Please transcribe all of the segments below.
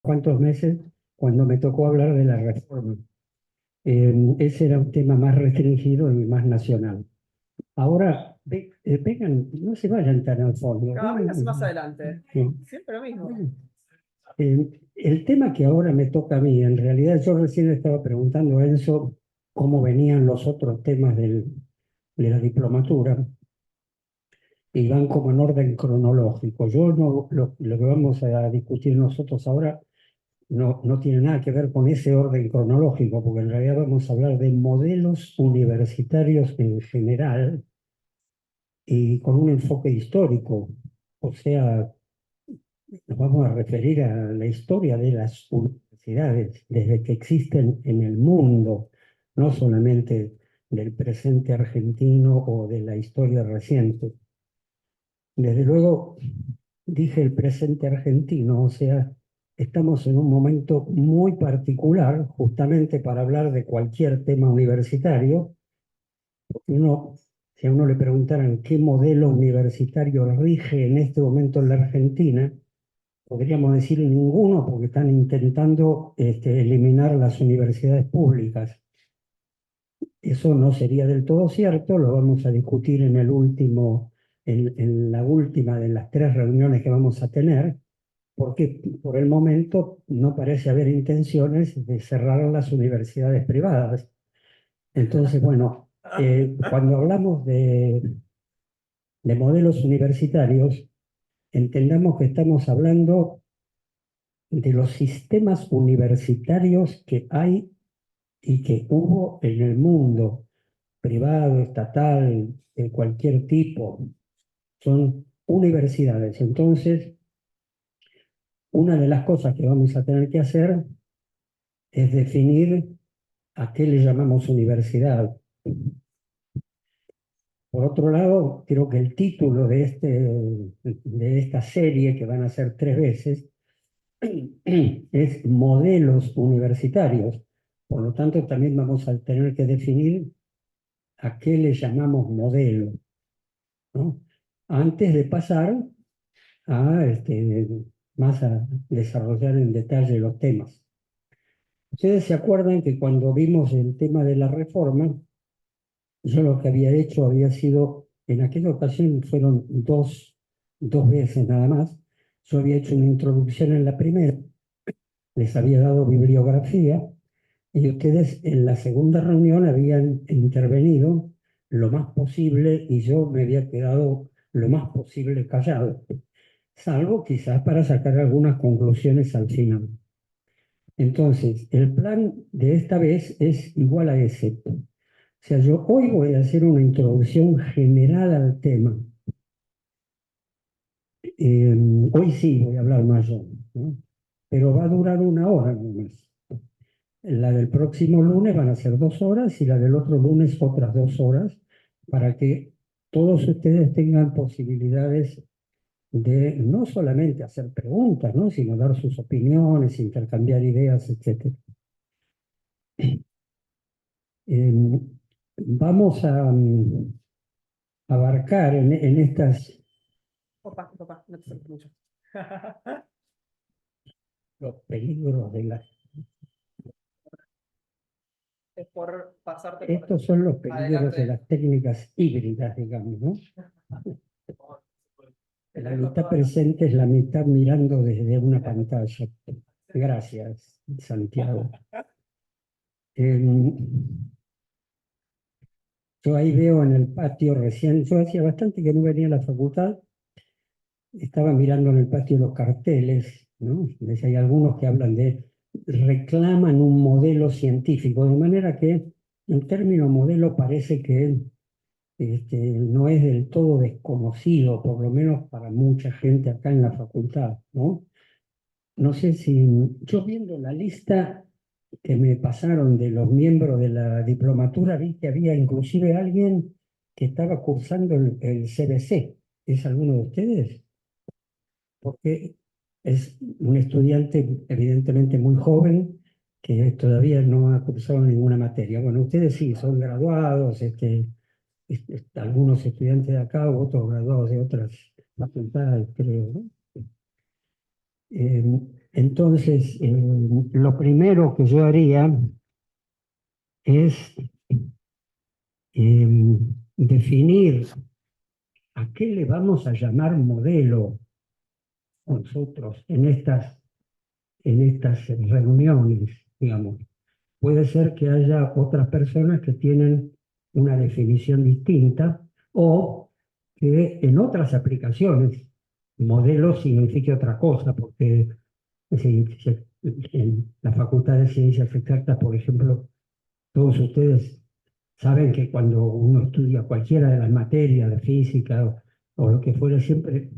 cuantos meses cuando me tocó hablar de la reforma. Ese era un tema más restringido y más nacional. Ahora, vengan, no se vayan tan al fondo. Véngase más adelante. Sí. Siempre lo mismo. El tema que ahora me toca a mí, en realidad yo recién le estaba preguntando a Enzo cómo venían los otros temas de la diplomatura y van como en orden cronológico. Yo no, lo que vamos a discutir nosotros ahora no tiene nada que ver con ese orden cronológico, porque en realidad vamos a hablar de modelos universitarios en general y con un enfoque histórico. O sea, nos vamos a referir a la historia de las universidades desde que existen en el mundo, no solamente del presente argentino o de la historia reciente. Desde luego, dije el presente argentino, o sea, estamos en un momento muy particular, justamente para hablar de cualquier tema universitario. Uno, si a uno le preguntaran qué modelo universitario rige en este momento en la Argentina, podríamos decir ninguno, porque están intentando eliminar las universidades públicas. Eso no sería del todo cierto, lo vamos a discutir en la última de las tres reuniones que vamos a tener, porque por el momento no parece haber intenciones de cerrar las universidades privadas. Entonces, bueno, cuando hablamos de modelos universitarios, entendamos que estamos hablando de los sistemas universitarios que hay y que hubo en el mundo, privado, estatal, de cualquier tipo. Son universidades. Entonces, una de las cosas que vamos a tener que hacer es definir a qué le llamamos universidad. Por otro lado, creo que el título de esta serie, que van a ser 3 veces, es modelos universitarios. Por lo tanto, también vamos a tener que definir a qué le llamamos modelo, ¿no? Antes de pasar a, más a desarrollar en detalle los temas. Ustedes se acuerdan que cuando vimos el tema de la reforma, yo lo que había hecho había sido, en aquella ocasión fueron dos veces nada más, yo había hecho una introducción en la primera, les había dado bibliografía, y ustedes en la segunda reunión habían intervenido lo más posible y yo me había quedado lo más posible callado, salvo quizás para sacar algunas conclusiones al final. Entonces, el plan de esta vez es igual a ese. O sea, yo hoy voy a hacer una introducción general al tema. Hoy sí voy a hablar más yo, ¿no? Pero va a durar 1 hora nomás. La del próximo lunes van a ser 2 horas y la del otro lunes otras 2 horas para que todos ustedes tengan posibilidades de no solamente hacer preguntas, ¿no? Sino dar sus opiniones, intercambiar ideas, etc. Vamos a abarcar en estas Opa, opa, no te acerques mucho. los peligros de las... Es por pasarte por Estos son los peligros de adelante. las técnicas híbridas, digamos, ¿no? La mitad presente es la mitad mirando desde una pantalla. Gracias, Santiago. Yo ahí veo en el patio recién, yo hacía bastante que no venía a la facultad, estaba mirando en el patio los carteles, ¿no? Hay algunos que hablan reclaman un modelo científico, de manera que el término modelo parece que no es del todo desconocido, por lo menos para mucha gente acá en la facultad, ¿no? No sé si yo viendo la lista que me pasaron de los miembros de la diplomatura, vi que había inclusive alguien que estaba cursando el CBC. ¿Es alguno de ustedes? Porque es un estudiante evidentemente muy joven que todavía no ha cursado ninguna materia. Bueno, ustedes sí, son graduados, algunos estudiantes de acá, otros graduados de otras facultades, creo, ¿no? Entonces, lo primero que yo haría es definir a qué le vamos a llamar modelo nosotros en estas reuniones, digamos. Puede ser que haya otras personas que tienen una definición distinta o que en otras aplicaciones modelo signifique otra cosa, porque en la Facultad de Ciencias Exactas, por ejemplo, todos ustedes saben que cuando uno estudia cualquiera de las materias de física o lo que fuera, siempre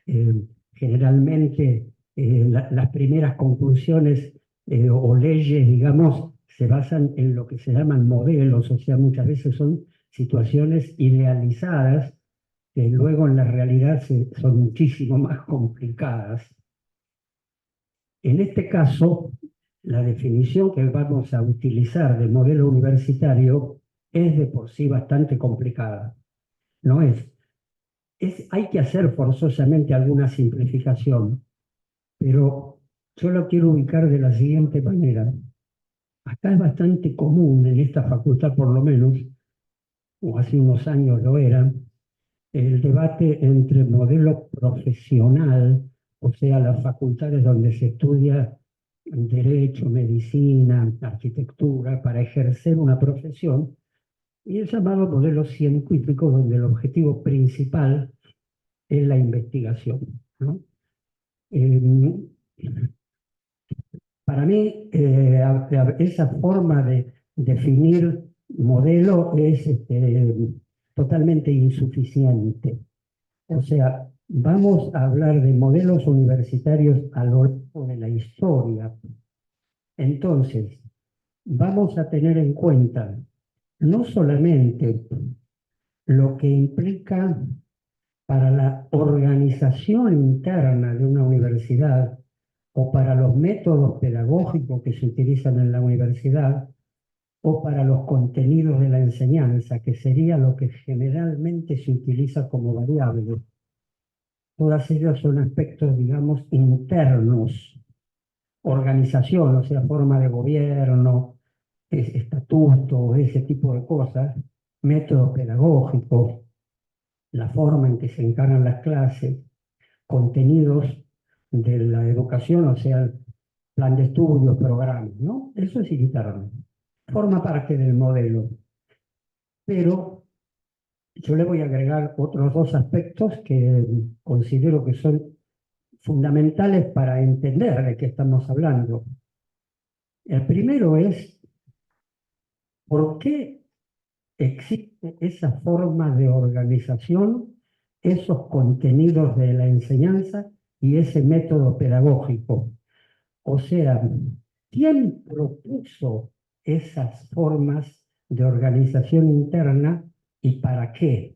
eh, generalmente las primeras conclusiones o leyes, digamos, se basan en lo que se llaman modelos, o sea, muchas veces son situaciones idealizadas que luego en la realidad son muchísimo más complicadas. En este caso, la definición que vamos a utilizar de modelo universitario es de por sí bastante complicada. No hay que hacer forzosamente alguna simplificación, pero yo lo quiero ubicar de la siguiente manera. Acá es bastante común en esta facultad, por lo menos, o hace unos años lo era, el debate entre modelo profesional, o sea, las facultades donde se estudia derecho, medicina, arquitectura, para ejercer una profesión, y el llamado modelo científico, donde el objetivo principal es la investigación, ¿no? Eh, para mí, esa forma de definir modelo es totalmente insuficiente. O sea, vamos a hablar de modelos universitarios a lo largo de la historia. Entonces, vamos a tener en cuenta no solamente lo que implica para la organización interna de una universidad o para los métodos pedagógicos que se utilizan en la universidad o para los contenidos de la enseñanza, que sería lo que generalmente se utiliza como variable. Todas ellas son aspectos, digamos, internos, organización, o sea, forma de gobierno, estatutos, ese tipo de cosas, métodos pedagógicos, la forma en que se encaran las clases, contenidos de la educación, o sea, el plan de estudios, programas, ¿no? Eso es interno. Forma parte del modelo. Pero yo le voy a agregar otros dos aspectos que considero que son fundamentales para entender de qué estamos hablando. El primero es por qué existe esa forma de organización, esos contenidos de la enseñanza y ese método pedagógico. O sea, ¿quién propuso esas formas de organización interna y para qué?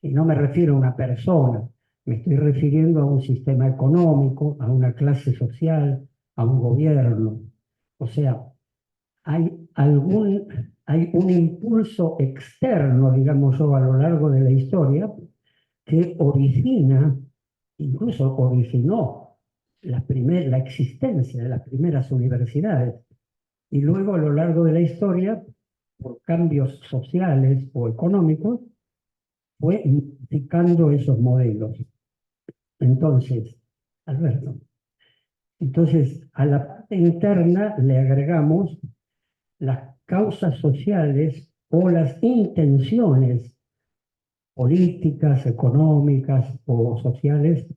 Y no me refiero a una persona, me estoy refiriendo a un sistema económico, a una clase social, a un gobierno. O sea, hay un impulso externo, digamos yo, a lo largo de la historia que origina, incluso originó la existencia de las primeras universidades. Y luego a lo largo de la historia, por cambios sociales o económicos, fue modificando esos modelos. Entonces, Alberto, entonces a la parte interna le agregamos las causas sociales o las intenciones políticas, económicas o sociales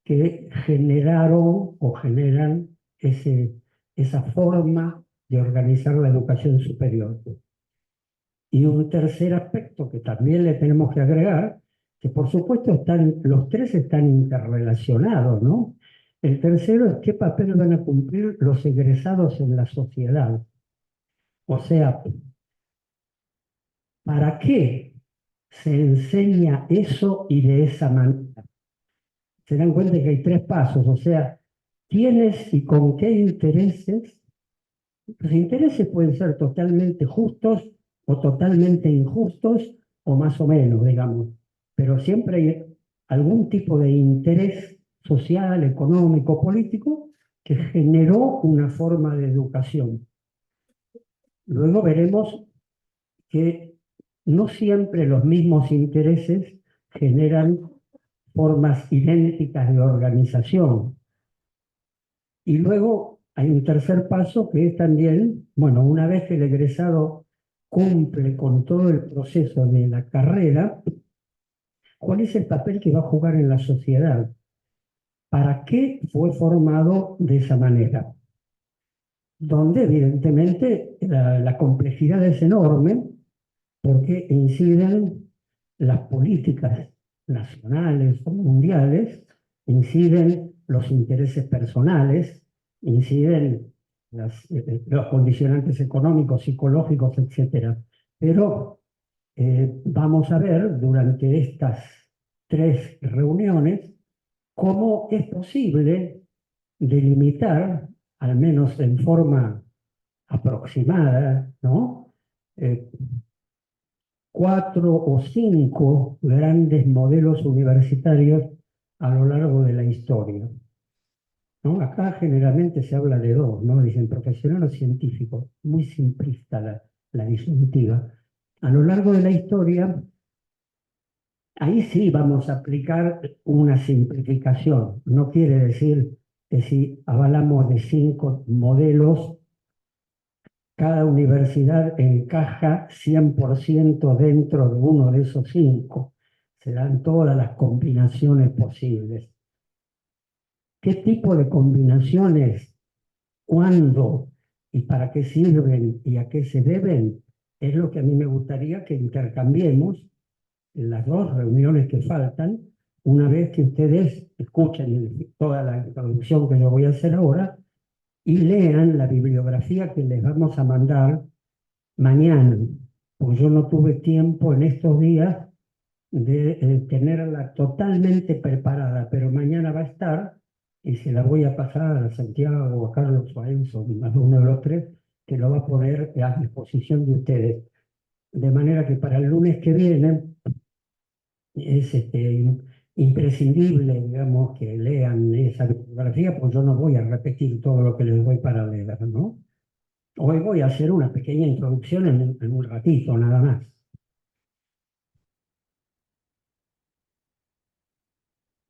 que generaron o generan esa forma de organizar la educación superior. Y un tercer aspecto que también le tenemos que agregar, que por supuesto los tres están interrelacionados, ¿no? El tercero es qué papel van a cumplir los egresados en la sociedad. O sea, ¿para qué se enseña eso y de esa manera? Se dan cuenta que hay tres pasos, o sea, quiénes y con qué intereses. Los intereses pueden ser totalmente justos o totalmente injustos o más o menos, digamos, pero siempre hay algún tipo de interés social, económico, político que generó una forma de educación. Luego veremos que no siempre los mismos intereses generan formas idénticas de organización. Y luego hay un tercer paso que es también, bueno, una vez que el egresado cumple con todo el proceso de la carrera, ¿cuál es el papel que va a jugar en la sociedad? ¿Para qué fue formado de esa manera? Donde evidentemente la complejidad es enorme porque inciden las políticas nacionales o mundiales, inciden los intereses personales, inciden los condicionantes económicos, psicológicos, etcétera. Pero vamos a ver durante estas 3 reuniones cómo es posible delimitar, al menos en forma aproximada, ¿no? 4 o 5 grandes modelos universitarios a lo largo de la historia, ¿no? Acá generalmente se habla de 2, ¿no? Dicen profesional o científico, muy simplista la disyuntiva. A lo largo de la historia, ahí sí vamos a aplicar una simplificación. No quiere decir que si avalamos de 5 modelos, cada universidad encaja 100% dentro de uno de esos 5. Se dan todas las combinaciones posibles. ¿Qué tipo de combinaciones? ¿Cuándo? ¿Y para qué sirven? ¿Y a qué se deben? Es lo que a mí me gustaría que intercambiemos en las 2 reuniones que faltan, una vez que ustedes escuchen toda la introducción que yo voy a hacer ahora y lean la bibliografía que les vamos a mandar mañana, porque yo no tuve tiempo en estos días de tenerla totalmente preparada, pero mañana va a estar y se la voy a pasar a Santiago o a Carlos o a Enzo, a uno de los 3, que lo va a poner a disposición de ustedes. De manera que para el lunes que viene es imprescindible, digamos, que lean esa bibliografía, pues yo no voy a repetir todo lo que les doy para leer, ¿no? Hoy voy a hacer una pequeña introducción en un ratito, nada más.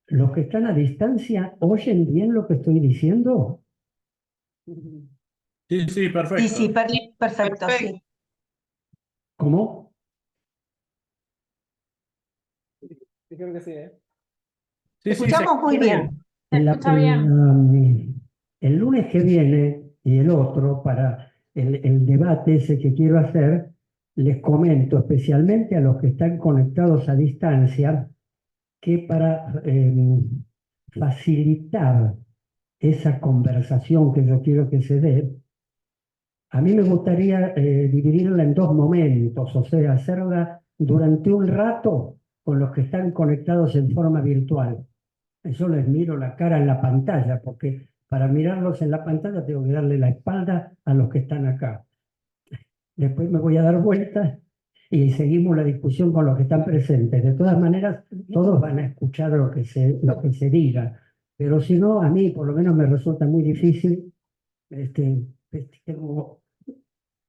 Los que están a distancia, ¿oyen bien lo que estoy diciendo? Sí, sí, perfecto. Sí, sí, perfecto, sí. ¿Cómo? Dijeron que sí, ¿eh? Sí, sí, Escuchamos muy bien. El lunes que viene y el otro, para el debate ese que quiero hacer, les comento especialmente a los que están conectados a distancia que para facilitar esa conversación que yo quiero que se dé, a mí me gustaría dividirla en 2 momentos, o sea, hacerla durante un rato con los que están conectados en forma virtual. Yo les miro la cara en la pantalla, porque para mirarlos en la pantalla tengo que darle la espalda a los que están acá. Después me voy a dar vuelta y seguimos la discusión con los que están presentes. De todas maneras, todos van a escuchar lo que se diga, pero si no, a mí por lo menos me resulta muy difícil. Tengo,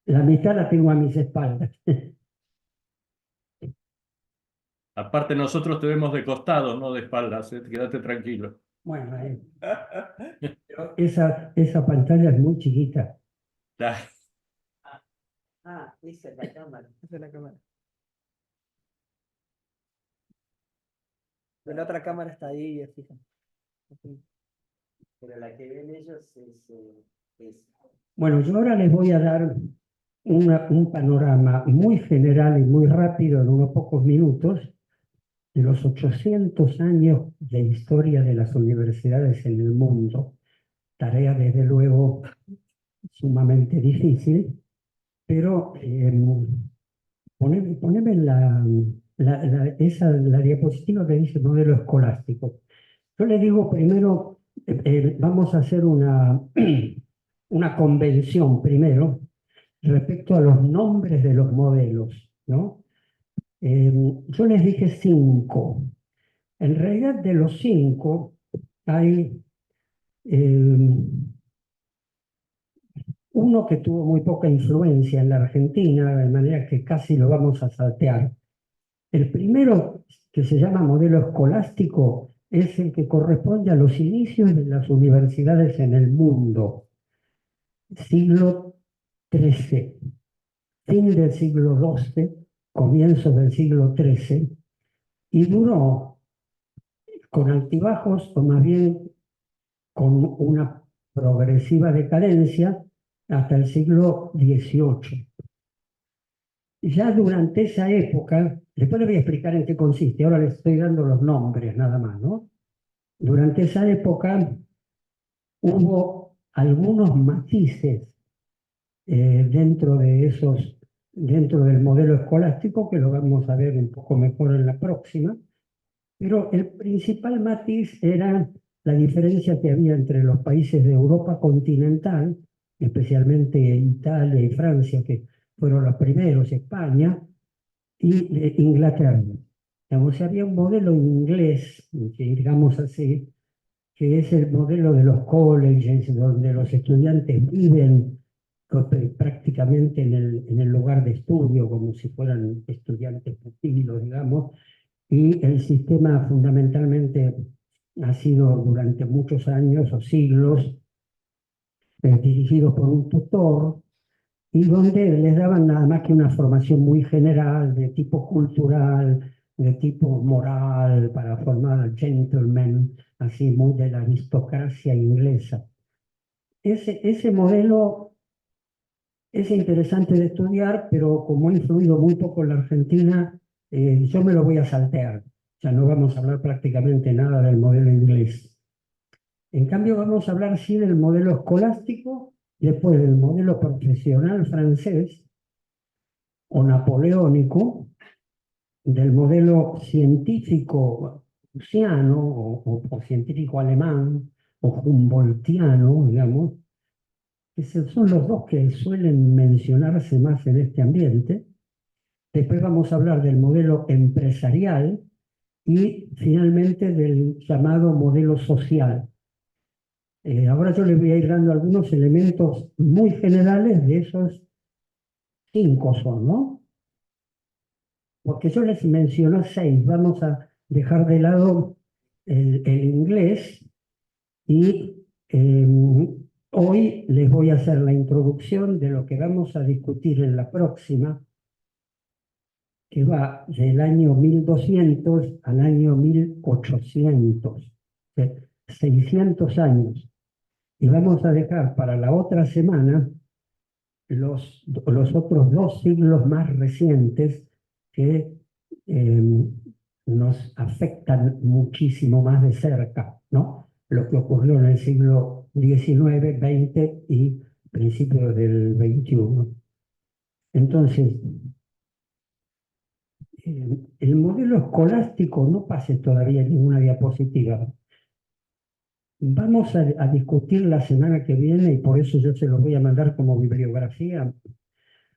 la mitad la tengo a mis espaldas. Aparte nosotros te vemos de costado, no de espaldas, quédate tranquilo. Bueno, pero esa pantalla es muy chiquita. Esa es la cámara. Esa es la cámara. Pero la otra cámara está ahí, fija. Pero la que ven ellos es... Bueno, yo ahora les voy a dar un panorama muy general y muy rápido en unos pocos minutos de los 800 años de historia de las universidades en el mundo. Tarea, desde luego, sumamente difícil, pero poneme la diapositiva que dice modelo escolástico. Yo le digo primero, vamos a hacer una convención primero respecto a los nombres de los modelos, ¿no? Yo les dije 5. En realidad de los 5 hay uno que tuvo muy poca influencia en la Argentina, de manera que casi lo vamos a saltear. El primero, que se llama modelo escolástico, es el que corresponde a los inicios de las universidades en el mundo. Siglo XIII, fin del siglo XII, comienzo del siglo XIII, y duró con altibajos, o más bien con una progresiva decadencia, hasta el siglo XVIII. Ya durante esa época, después les voy a explicar en qué consiste, ahora les estoy dando los nombres nada más, ¿no? Durante esa época hubo algunos matices dentro del modelo escolástico, que lo vamos a ver un poco mejor en la próxima, pero el principal matiz era la diferencia que había entre los países de Europa continental, especialmente Italia y Francia, que fueron los primeros, España, y Inglaterra. O sea, había un modelo inglés, digamos así, que es el modelo de los colleges, donde los estudiantes viven prácticamente en el lugar de estudio, como si fueran estudiantes pupilos, digamos, y el sistema fundamentalmente ha sido durante muchos años o siglos dirigido por un tutor, y donde les daban nada más que una formación muy general de tipo cultural, de tipo moral, para formar al gentleman, así muy de la aristocracia inglesa. Ese modelo es interesante de estudiar, pero como ha influido muy poco en la Argentina, yo me lo voy a saltear. Ya no vamos a hablar prácticamente nada del modelo inglés. En cambio, vamos a hablar sí del modelo escolástico, después del modelo profesional francés o napoleónico, del modelo científico prusiano o científico alemán o humboldtiano, digamos, que son los dos que suelen mencionarse más en este ambiente. Después vamos a hablar del modelo empresarial y finalmente del llamado modelo social. Ahora yo les voy a ir dando algunos elementos muy generales de esos 5 son, ¿no? Porque yo les menciono 6, vamos a dejar de lado el inglés y hoy les voy a hacer la introducción de lo que vamos a discutir en la próxima, que va del año 1200 al año 1800, 600 años. Y vamos a dejar para la otra semana los otros 2 siglos más recientes que nos afectan muchísimo más de cerca, ¿no? Lo que ocurrió en el siglo XIX, XX y principios del XXI. Entonces, el modelo escolástico, no pase todavía ninguna diapositiva. Vamos a discutir la semana que viene, y por eso yo se los voy a mandar como bibliografía,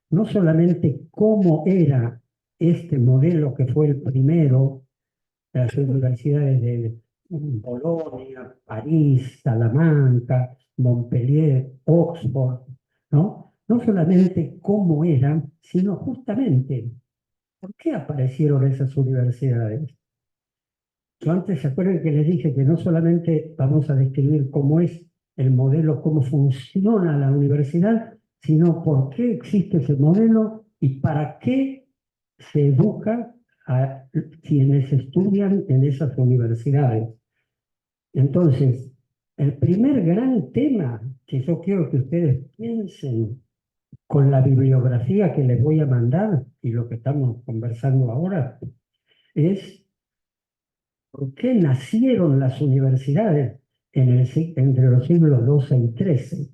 no solamente cómo era este modelo que fue el primero de las universidades de Bolonia, París, Salamanca, Montpellier, Oxford, ¿no? No solamente cómo eran, sino justamente por qué aparecieron esas universidades. Yo antes, ¿se acuerdan que les dije que no solamente vamos a describir cómo es el modelo, cómo funciona la universidad, sino por qué existe ese modelo y para qué se educa a quienes estudian en esas universidades? Entonces, el primer gran tema que yo quiero que ustedes piensen con la bibliografía que les voy a mandar y lo que estamos conversando ahora es ¿por qué nacieron las universidades entre los siglos XII y XIII?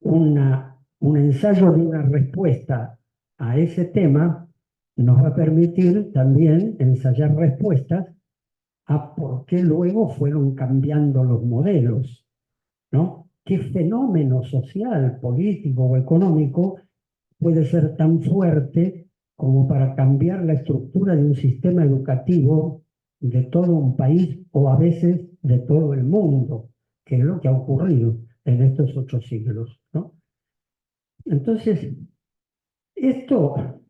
Un ensayo de una respuesta a ese tema nos va a permitir también ensayar respuestas a por qué luego fueron cambiando los modelos, ¿no? ¿Qué fenómeno social, político o económico puede ser tan fuerte como para cambiar la estructura de un sistema educativo de todo un país o a veces de todo el mundo, que es lo que ha ocurrido? en estos 8 siglos, ¿no? Entonces, esto,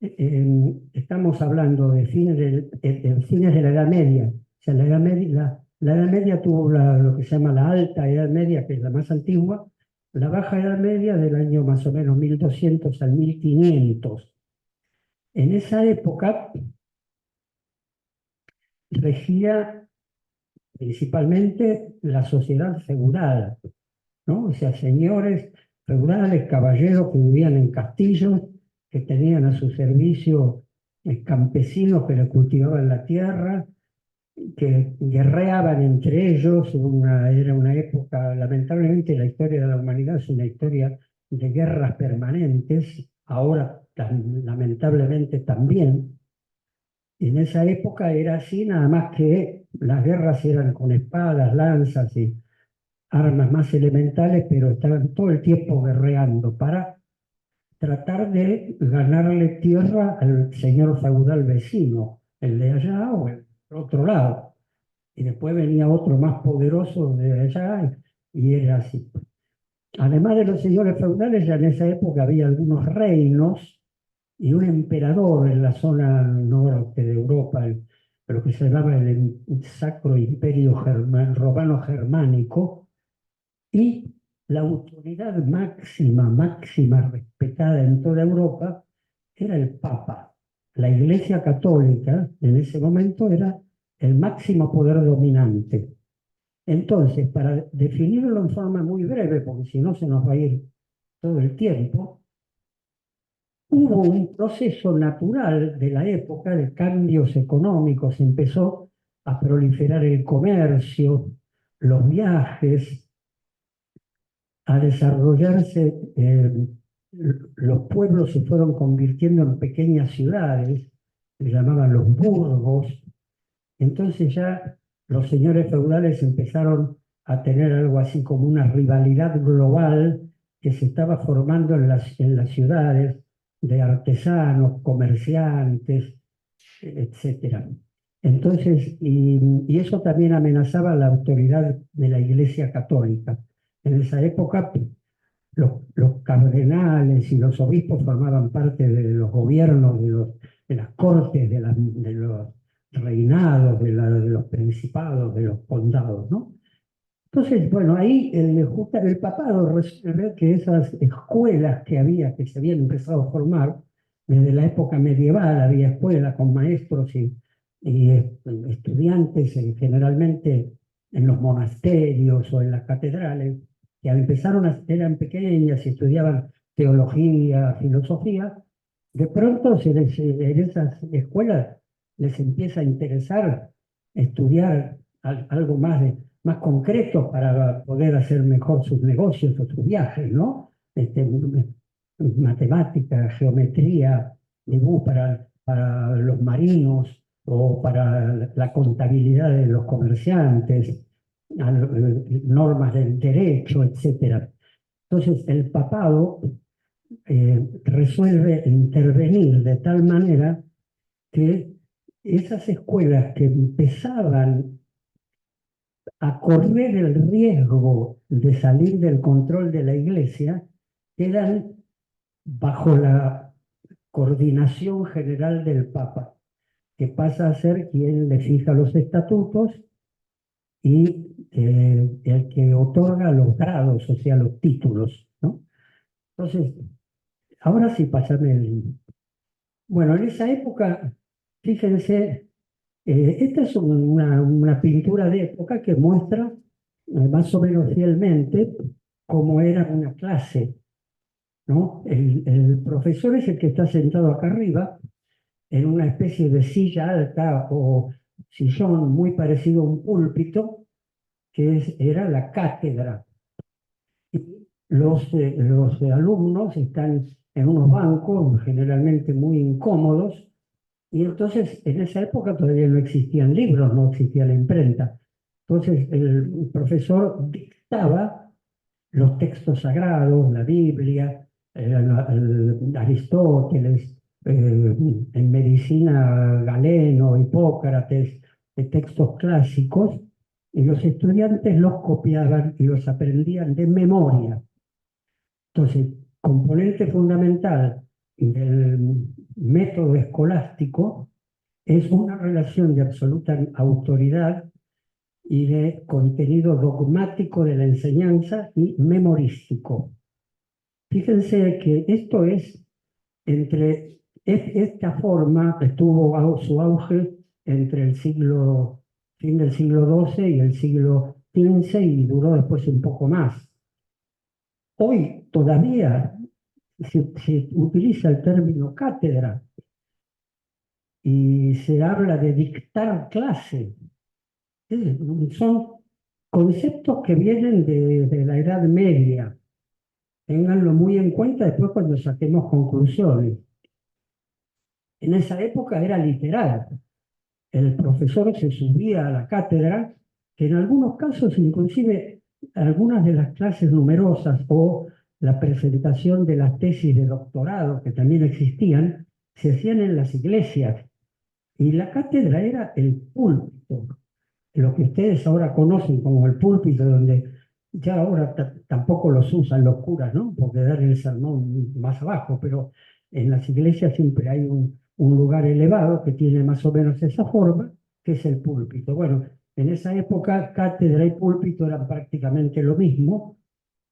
estamos hablando de fines de la Edad Media. O sea, la Edad Media tuvo lo que se llama la Alta Edad Media, que es la más antigua, la Baja Edad Media del año más o menos 1200 al 1500. En esa época regía principalmente la sociedad feudal, ¿no? O sea, señores feudales, caballeros que vivían en castillos, que tenían a su servicio campesinos que le cultivaban la tierra, que guerreaban entre ellos. Era una época, lamentablemente la historia de la humanidad es una historia de guerras permanentes, ahora lamentablemente también. En esa época era así, nada más que las guerras eran con espadas, lanzas y armas más elementales, pero estaban todo el tiempo guerreando para tratar de ganarle tierra al señor feudal vecino, el de allá o el otro lado. Y después venía otro más poderoso de allá y era así. Además de los señores feudales, ya en esa época había algunos reinos y un emperador en la zona norte de Europa, lo que se llamaba el Sacro Imperio Romano Germánico, y la autoridad máxima respetada en toda Europa era el Papa. La Iglesia Católica en ese momento era el máximo poder dominante. Entonces, para definirlo en forma muy breve, porque si no se nos va a ir todo el tiempo, hubo un proceso natural de la época de cambios económicos. Empezó a proliferar el comercio, los viajes, a desarrollarse, los pueblos se fueron convirtiendo en pequeñas ciudades, se llamaban los burgos. Entonces ya los señores feudales empezaron a tener algo así como una rivalidad global que se estaba formando en las ciudades, de artesanos, comerciantes, etc. Entonces, y eso también amenazaba la autoridad de la Iglesia Católica. En esa época, los cardenales y los obispos formaban parte de los gobiernos, de las cortes, de los reinados, de los principados, de los condados, ¿no? Entonces, bueno, ahí el papado resuelve que esas escuelas que se habían empezado a formar, desde la época medieval había escuelas con maestros y estudiantes, generalmente en los monasterios o en las catedrales, que eran pequeñas y estudiaban teología, filosofía. De pronto en esas escuelas les empieza a interesar estudiar algo más concreto para poder hacer mejor sus negocios o sus viajes, ¿no? Matemática, geometría, dibujo para los marinos o para la contabilidad de los comerciantes, normas del derecho, etc. Entonces el papado resuelve intervenir de tal manera que esas escuelas que empezaban a correr el riesgo de salir del control de la Iglesia quedan bajo la coordinación general del Papa, que pasa a ser quien le fija los estatutos y el que otorga los grados, o sea, los títulos, ¿no? Entonces, ahora sí, pásame Bueno, en esa época, fíjense, esta es una pintura de época que muestra más o menos fielmente cómo era una clase, ¿no? El profesor es el que está sentado acá arriba, en una especie de silla alta o sillón muy parecido a un púlpito, que era la cátedra. Y los alumnos están en unos bancos generalmente muy incómodos, y entonces en esa época todavía no existían libros, no existía la imprenta. Entonces el profesor dictaba los textos sagrados, la Biblia, Aristóteles, en medicina Galeno, Hipócrates, textos clásicos, y los estudiantes los copiaban y los aprendían de memoria. Entonces, componente fundamental del método escolástico es una relación de absoluta autoridad y de contenido dogmático de la enseñanza y memorístico. Fíjense que esto es esta forma tuvo su auge entre el fin del siglo XII y el siglo XV y duró después un poco más. Hoy todavía se utiliza el término cátedra y se habla de dictar clase. Son conceptos que vienen de la Edad Media. Ténganlo muy en cuenta después cuando saquemos conclusiones. En esa época era literal. El profesor se subía a la cátedra, que en algunos casos inclusive algunas de las clases numerosas o la presentación de las tesis de doctorado, que también existían, se hacían en las iglesias. Y la cátedra era el púlpito, lo que ustedes ahora conocen como el púlpito, donde ya ahora tampoco los usan los curas, ¿no? Porque dan el sermón más abajo, pero en las iglesias siempre hay un lugar elevado que tiene más o menos esa forma, que es el púlpito. Bueno, en esa época cátedra y púlpito eran prácticamente lo mismo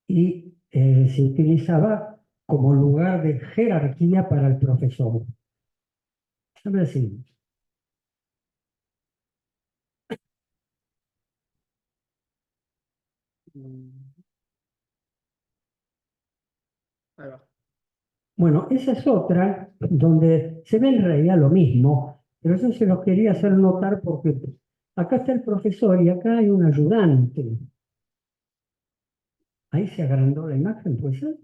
y se utilizaba como lugar de jerarquía para el profesor. Déjame decir. Ahí va. Bueno, esa es otra donde se ve en realidad lo mismo, pero eso se los quería hacer notar porque acá está el profesor y acá hay un ayudante. Ahí se agrandó la imagen, ¿puede ser?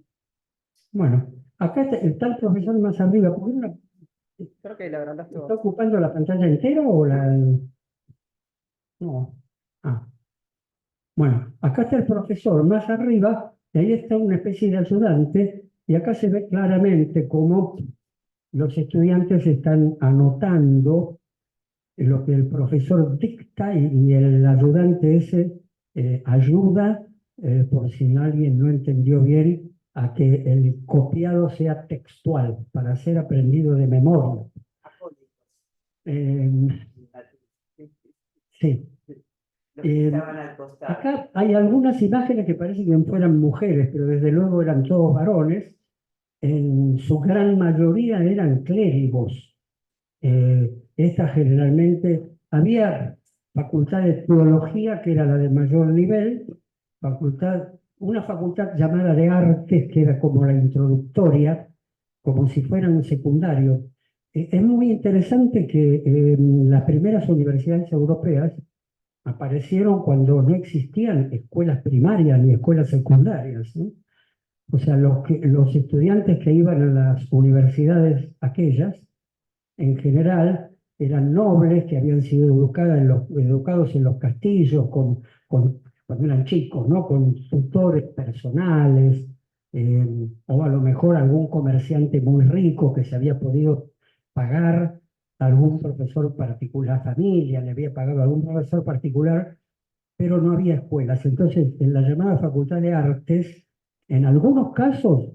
Bueno, acá está el profesor más arriba. ¿Por qué no Creo que la agrandaste está vos. ocupando la pantalla entera o la...? No. Ah. Bueno, acá está el profesor más arriba y ahí está una especie de ayudante y acá se ve claramente cómo los estudiantes están anotando lo que el profesor dicta y el ayudante ese ayuda, por si alguien no entendió bien, a que el copiado sea textual para ser aprendido de memoria. Sí. Los que estaban al costado. Acá hay algunas imágenes que parecen que fueran mujeres, pero desde luego eran todos varones. En su gran mayoría eran clérigos. Esta generalmente había facultad de teología, que era la de mayor nivel, una facultad llamada de artes, que era como la introductoria, como si fuera un secundario. Es muy interesante que las primeras universidades europeas aparecieron cuando no existían escuelas primarias ni escuelas secundarias, ¿no? O sea, los estudiantes que iban a las universidades aquellas, en general, eran nobles que habían sido educados en los castillos cuando eran chicos, ¿no? Con tutores personales, o a lo mejor algún comerciante muy rico que se había podido pagar algún profesor particular, la familia le había pagado a algún profesor particular, pero no había escuelas. Entonces, en la llamada Facultad de Artes, en algunos casos,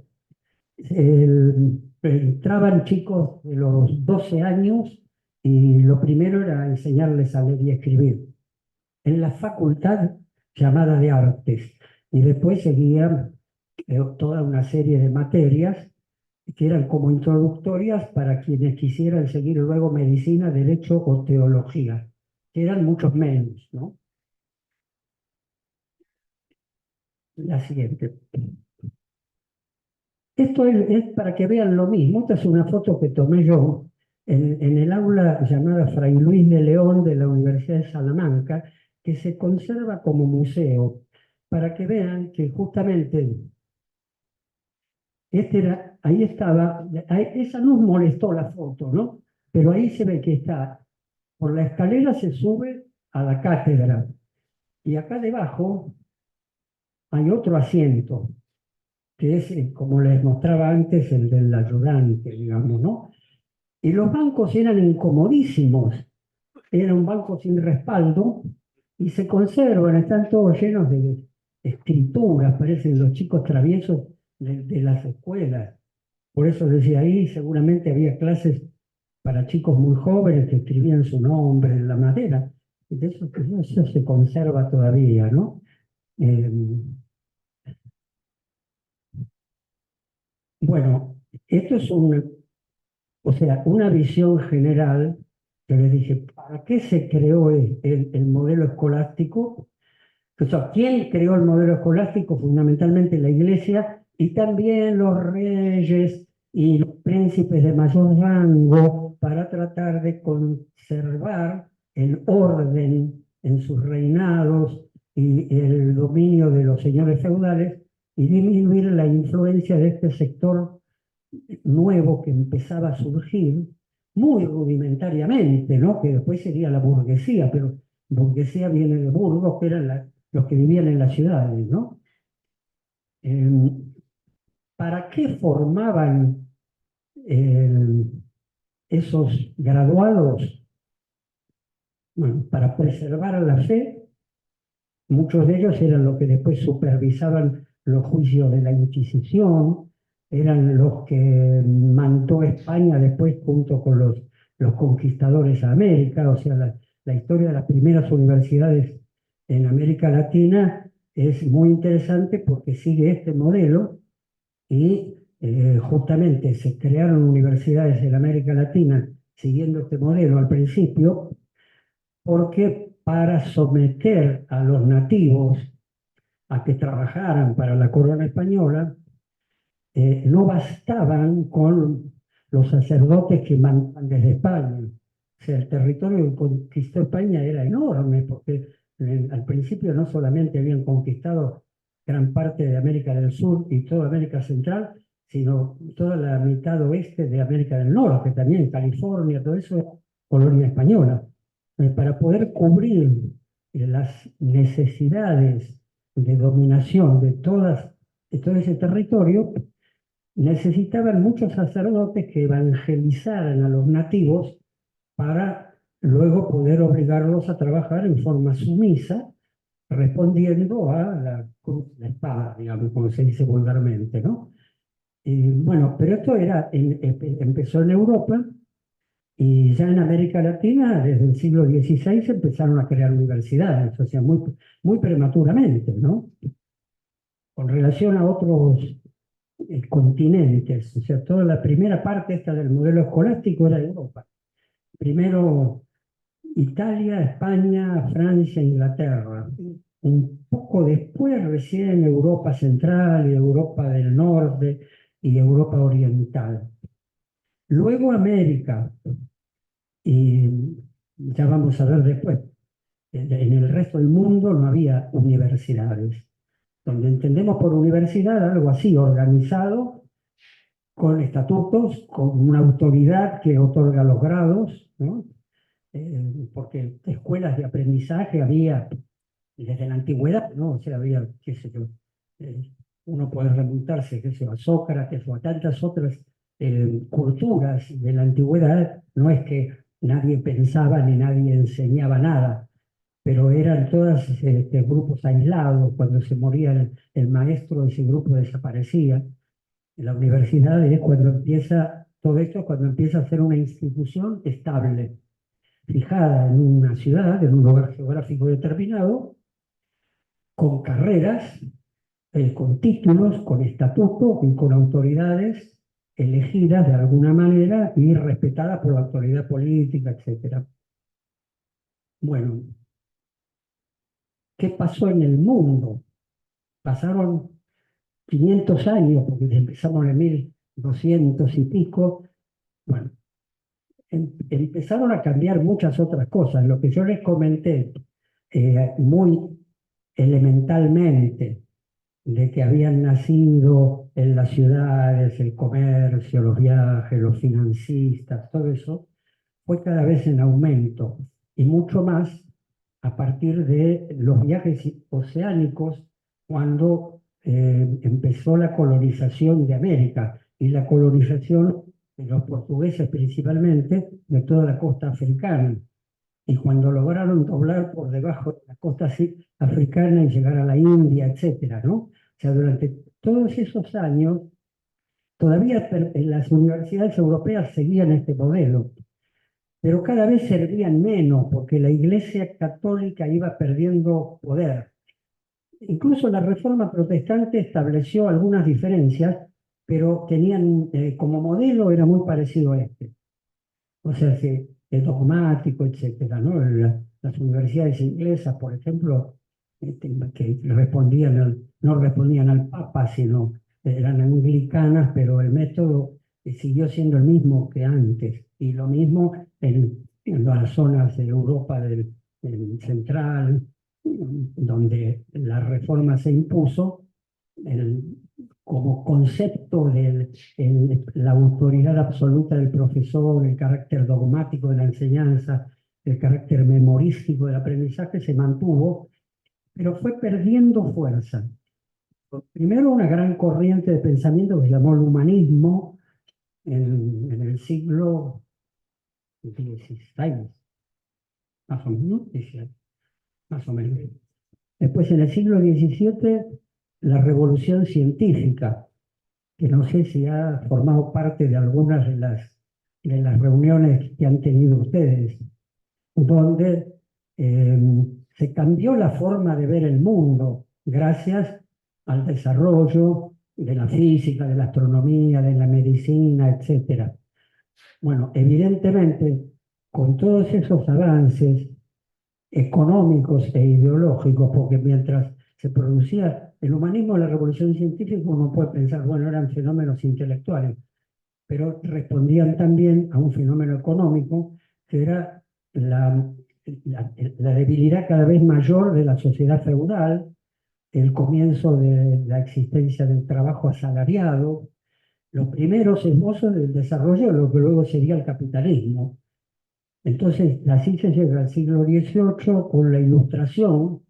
entraban chicos de los 12 años y lo primero era enseñarles a leer y escribir. En la facultad llamada de Artes. Y después seguía toda una serie de materias que eran como introductorias para quienes quisieran seguir luego medicina, derecho o teología, que eran muchos menos, ¿no? La siguiente. Esto es para que vean lo mismo. Esta es una foto que tomé yo en el aula llamada Fray Luis de León de la Universidad de Salamanca, que se conserva como museo, para que vean que justamente ahí estaba, esa nos molestó la foto, ¿no? Pero ahí se ve que está, por la escalera se sube a la cátedra, y acá debajo hay otro asiento, que es, como les mostraba antes, el del ayudante, digamos, ¿no? Y los bancos eran incomodísimos. Era un banco sin respaldo, y se conservan, están todos llenos de escrituras, parecen los chicos traviesos de las escuelas. Por eso decía ahí, seguramente había clases para chicos muy jóvenes que escribían su nombre en la madera. Y de eso se conserva todavía, ¿no? Eh, bueno, esto es o sea, una visión general. Yo les dije, ¿para qué se creó el modelo escolástico? O sea, ¿quién creó el modelo escolástico? Fundamentalmente la Iglesia y también los reyes y los príncipes de mayor rango para tratar de conservar el orden en sus reinados y el dominio de los señores feudales y disminuir la influencia de este sector nuevo que empezaba a surgir muy rudimentariamente, ¿no? Que después sería la burguesía, pero burguesía viene de Burgos, que eran los que vivían en las ciudades, ¿no? Eh, ¿Para qué formaban eh, esos graduados? Bueno, para preservar la fe. Muchos de ellos eran los que después supervisaban los juicios de la Inquisición, eran los que mandó España después junto con los conquistadores a América. O sea, la historia de las primeras universidades en América Latina es muy interesante porque sigue este modelo y justamente se crearon universidades en América Latina siguiendo este modelo al principio, porque para someter a los nativos a que trabajaran para la corona española, no bastaban con los sacerdotes que mandaban desde España. O sea, el territorio que conquistó España era enorme, porque al principio no solamente habían conquistado gran parte de América del Sur y toda América Central, sino toda la mitad oeste de América del Norte, también California, todo eso era colonia española. Para poder cubrir las necesidades de dominación de todo ese territorio, necesitaban muchos sacerdotes que evangelizaran a los nativos para luego poder obligarlos a trabajar en forma sumisa, respondiendo a la cruz de la espada, digamos, como se dice vulgarmente, ¿no? Y bueno, pero esto empezó en Europa y ya en América Latina, desde el siglo XVI, se empezaron a crear universidades, o sea, muy prematuramente, ¿no? Con relación a otros continentes. O sea, toda la primera parte esta del modelo escolástico era Europa. Primero Italia, España, Francia, Inglaterra. Un poco después recién Europa Central y Europa del Norte y Europa Oriental. Luego América. Y ya vamos a ver después. En el resto del mundo no había universidades. Donde entendemos por universidad algo así, organizado, con estatutos, con una autoridad que otorga los grados, ¿no? Porque escuelas de aprendizaje había desde la antigüedad, ¿no? O sea, había, qué sé yo, uno puede remontarse, qué sé yo, a Sócrates o a tantas otras culturas de la antigüedad. No es que nadie pensaba ni nadie enseñaba nada, pero eran todos grupos aislados. Cuando se moría el maestro, ese grupo desaparecía. En la universidad es cuando empieza todo esto, cuando empieza a ser una institución estable, fijada en una ciudad, en un lugar geográfico determinado, con carreras, con títulos, con estatutos y con autoridades elegidas de alguna manera y respetadas por la autoridad política, etc. Bueno, ¿qué pasó en el mundo? Pasaron 500 años, porque empezamos en 1200 y pico. Bueno, empezaron a cambiar muchas otras cosas. Lo que yo les comenté muy elementalmente, de que habían nacido en las ciudades el comercio, los viajes, los financistas, todo eso, fue cada vez en aumento, y mucho más a partir de los viajes oceánicos, cuando empezó la colonización de América y la colonización de los portugueses principalmente de toda la costa africana. y cuando lograron doblar por debajo de la costa africana y llegar a la India, etcétera, ¿no? O sea, durante todos esos años, todavía las universidades europeas seguían este modelo, pero cada vez servían menos porque la Iglesia Católica iba perdiendo poder. Incluso la Reforma Protestante estableció algunas diferencias, pero tenían como modelo era muy parecido a este. O sea, que es dogmático, etcétera, ¿no? Las universidades inglesas, por ejemplo, que no respondían al Papa, sino eran anglicanas, pero el método siguió siendo el mismo que antes. Y lo mismo en las zonas de Europa del central, donde la reforma se impuso, como concepto de la autoridad absoluta del profesor, el carácter dogmático de la enseñanza, el carácter memorístico del aprendizaje se mantuvo, pero fue perdiendo fuerza. Primero, una gran corriente de pensamiento que se llamó el humanismo en el siglo XVI, más o menos, más o menos. Después, en el siglo XVII, la revolución científica, que no sé si ha formado parte de algunas de las reuniones que han tenido ustedes, donde se cambió la forma de ver el mundo gracias al desarrollo de la física, de la astronomía, de la medicina, etc. Bueno, evidentemente, con todos esos avances económicos e ideológicos, porque mientras se producía el humanismo, la revolución científica, uno puede pensar, bueno, eran fenómenos intelectuales, pero respondían también a un fenómeno económico, que era la debilidad cada vez mayor de la sociedad feudal, el comienzo de la existencia del trabajo asalariado, los primeros esbozos del desarrollo de lo que luego sería el capitalismo. Entonces, así se llega al siglo XVIII con la Ilustración,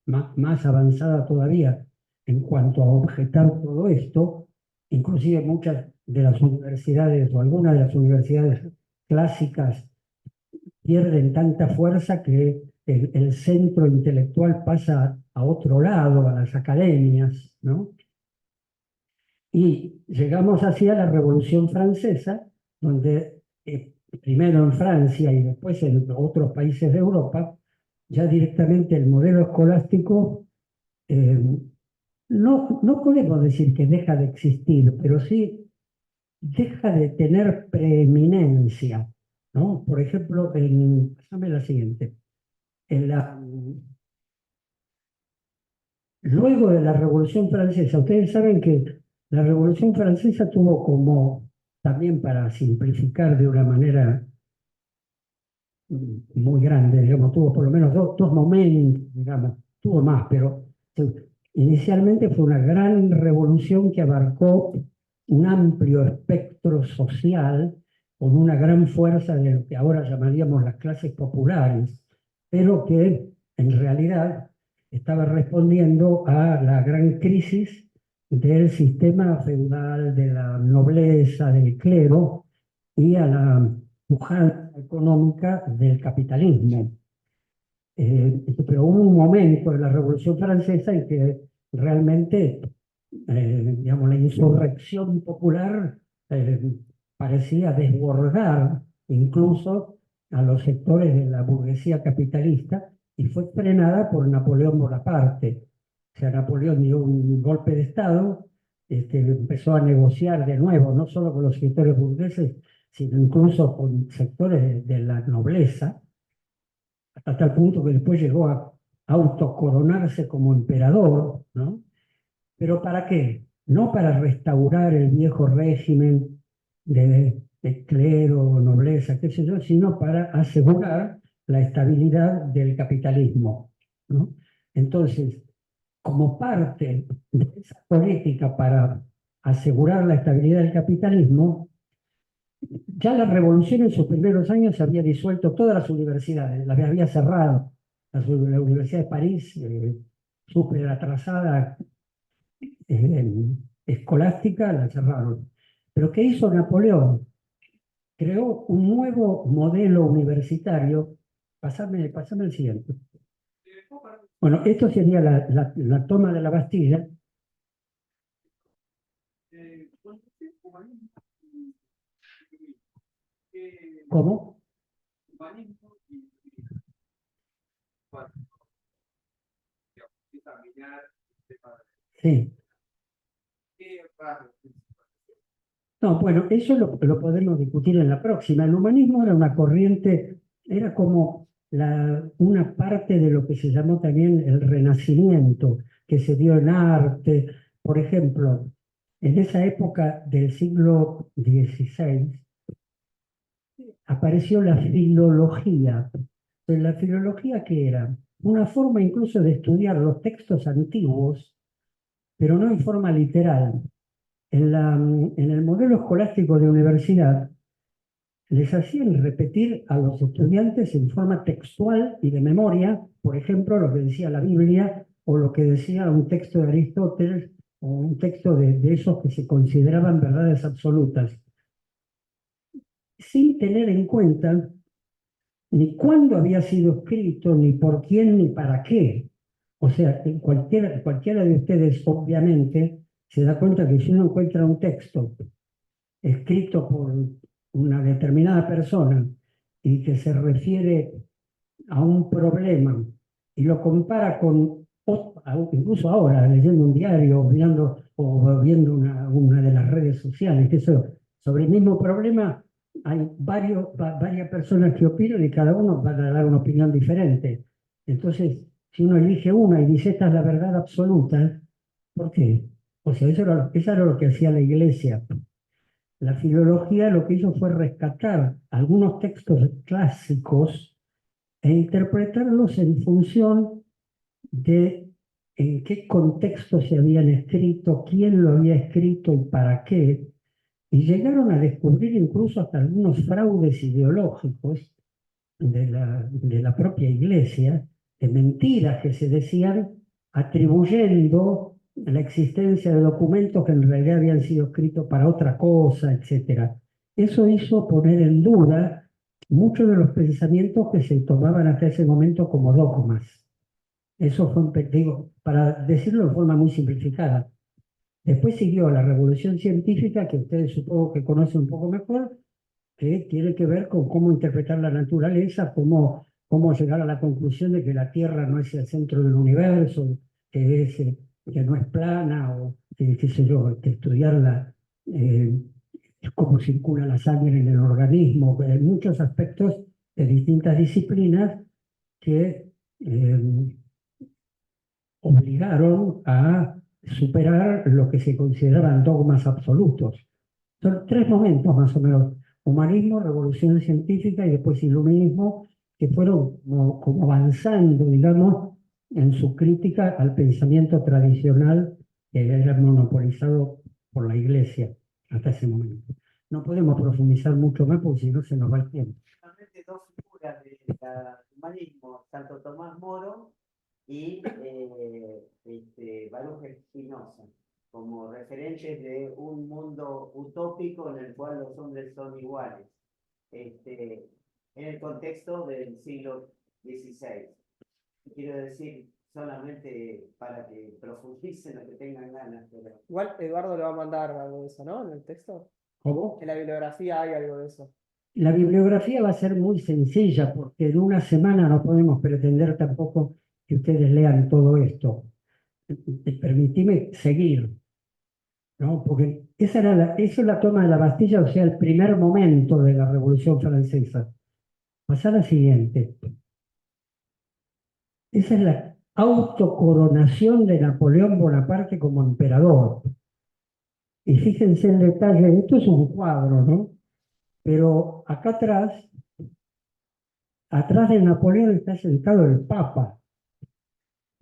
más avanzada todavía en cuanto a objetar todo esto. Inclusive muchas de las universidades o algunas de las universidades clásicas pierden tanta fuerza que el centro intelectual pasa a otro lado, a las academias, ¿no? Y llegamos así a la Revolución Francesa, donde primero en Francia y después en otros países de Europa, ya directamente el modelo escolástico, no podemos decir que deja de existir, pero sí deja de tener preeminencia, ¿no? Por ejemplo, pásame la siguiente. Luego de la Revolución Francesa, ustedes saben que la Revolución Francesa tuvo como, también para simplificar de una manera muy grande, digamos, tuvo por lo menos dos momentos, digamos, tuvo más, pero inicialmente fue una gran revolución que abarcó un amplio espectro social con una gran fuerza de lo que ahora llamaríamos las clases populares, pero que en realidad estaba respondiendo a la gran crisis del sistema feudal, de la nobleza, del clero y a la pujanza económica del capitalismo. Pero hubo un momento en la Revolución Francesa en que realmente, digamos, la insurrección popular parecía desbordar incluso a los sectores de la burguesía capitalista y fue frenada por Napoleón Bonaparte. O sea, Napoleón dio un golpe de Estado, empezó a negociar de nuevo, no solo con los sectores burgueses, sino incluso con sectores de la nobleza, hasta tal punto que después llegó a autocoronarse como emperador, ¿no? ¿Pero para qué? No para restaurar el viejo régimen de clero, nobleza, qué sé yo, sino para asegurar la estabilidad del capitalismo, ¿no? Entonces, como parte de esa política para asegurar la estabilidad del capitalismo, ya la revolución en sus primeros años había disuelto todas las universidades, las había cerrado. La Universidad de París, súper atrasada, escolástica, la cerraron. Pero ¿qué hizo Napoleón? Creó un nuevo modelo universitario Pasame el siguiente. Bueno, esto sería la toma de la Bastilla. ¿Cómo? Sí. No, bueno, eso lo podemos discutir en la próxima. El humanismo era una corriente, era como una parte de lo que se llamó también el Renacimiento, que se dio en arte. Por ejemplo, en esa época del siglo XVI apareció la filología. Entonces, ¿la filología qué era? Una forma incluso de estudiar los textos antiguos, pero no en forma literal. En el modelo escolástico de universidad, les hacían repetir a los estudiantes en forma textual y de memoria, por ejemplo, lo que decía la Biblia o lo que decía un texto de Aristóteles o un texto de esos que se consideraban verdades absolutas, sin tener en cuenta ni cuándo había sido escrito, ni por quién, ni para qué. O sea, cualquiera de ustedes, obviamente, se da cuenta que si uno encuentra un texto escrito por una determinada persona y que se refiere a un problema y lo compara con, incluso ahora, leyendo un diario o viendo una de las redes sociales, que eso, sobre el mismo problema hay varias personas que opinan y cada uno va a dar una opinión diferente. Entonces, si uno elige una y dice esta es la verdad absoluta, ¿por queso era lo que hacía la Iglesia. La filología lo que hizo fue rescatar algunos textos clásicos e interpretarlos en función de en qué contexto se habían escrito, quién lo había escrito y para qué. Y llegaron a descubrir incluso hasta algunos fraudes ideológicos de la propia Iglesia, de mentiras que se decían atribuyendo la existencia de documentos que en realidad habían sido escritos para otra cosa, etc. Eso hizo poner en duda muchos de los pensamientos que se tomaban hasta ese momento como dogmas. Eso fue, digo, para decirlo de forma muy simplificada. Después siguió la revolución científica, que ustedes supongo que conocen un poco mejor, que tiene que ver con cómo interpretar la naturaleza, cómo llegar a la conclusión de que la Tierra no es el centro del universo, que no es plana, o qué sé yo, que estudiar cómo circula la sangre en el organismo. Hay muchos aspectos de distintas disciplinas que obligaron a superar lo que se consideraban dogmas absolutos. Son tres momentos más o menos: humanismo, revolución científica y después iluminismo, que fueron como avanzando, digamos, en su crítica al pensamiento tradicional que era monopolizado por la Iglesia hasta ese momento. No podemos profundizar mucho más porque si no se nos va el tiempo. Realmente dos figuras del humanismo, tanto Tomás Moro y Baruch Spinoza, como referentes de un mundo utópico en el cual los hombres son iguales, en el contexto del siglo XVI. Quiero decir, solamente para que profundicen lo que tengan ganas. Pero... Igual Eduardo le va a mandar algo de eso, ¿no? En el texto. ¿Cómo? En la bibliografía hay algo de eso. La bibliografía va a ser muy sencilla porque en una semana no podemos pretender tampoco que ustedes lean todo esto. Permitime seguir, ¿no? Porque eso es la toma de la Bastilla, o sea, el primer momento de la Revolución Francesa. Pasá a la siguiente. Esa es la autocoronación de Napoleón Bonaparte como emperador. Y fíjense el detalle, esto es un cuadro, ¿no? Pero acá atrás de Napoleón está sentado el Papa.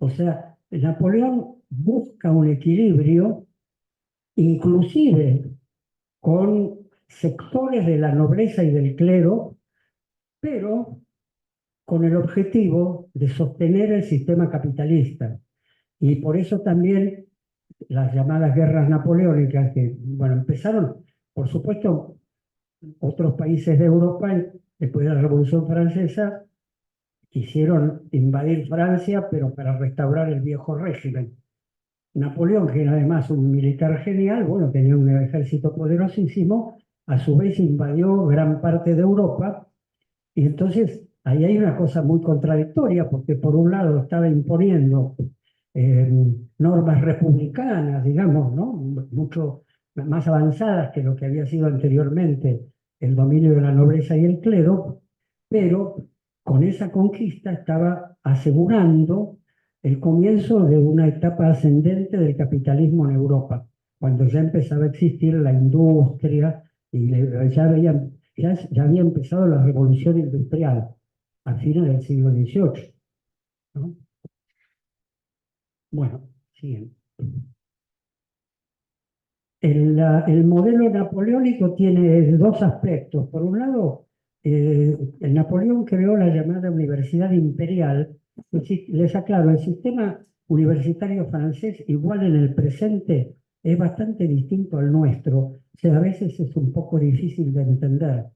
O sea, Napoleón busca un equilibrio, inclusive con sectores de la nobleza y del clero, pero con el objetivo de sostener el sistema capitalista. Y por eso también las llamadas guerras napoleónicas, que, bueno, empezaron, por supuesto, otros países de Europa, después de la Revolución Francesa, quisieron invadir Francia, pero para restaurar el viejo régimen. Napoleón, que era además un militar genial, bueno, tenía un ejército poderosísimo, a su vez invadió gran parte de Europa, y entonces ahí hay una cosa muy contradictoria, porque por un lado estaba imponiendo eh, normas republicanas, digamos, ¿no? Mucho más avanzadas que lo que había sido anteriormente el dominio de la nobleza y el clero, pero con esa conquista estaba asegurando el comienzo de una etapa ascendente del capitalismo en Europa, cuando ya empezaba a existir la industria y ya había empezado la revolución industrial a fines del siglo XVIII, ¿no? Bueno, siguiente. El modelo napoleónico tiene dos aspectos. Por un lado, el Napoleón creó la llamada Universidad Imperial. Les aclaro, el sistema universitario francés, igual en el presente, es bastante distinto al nuestro. O sea, a veces es un poco difícil de entender,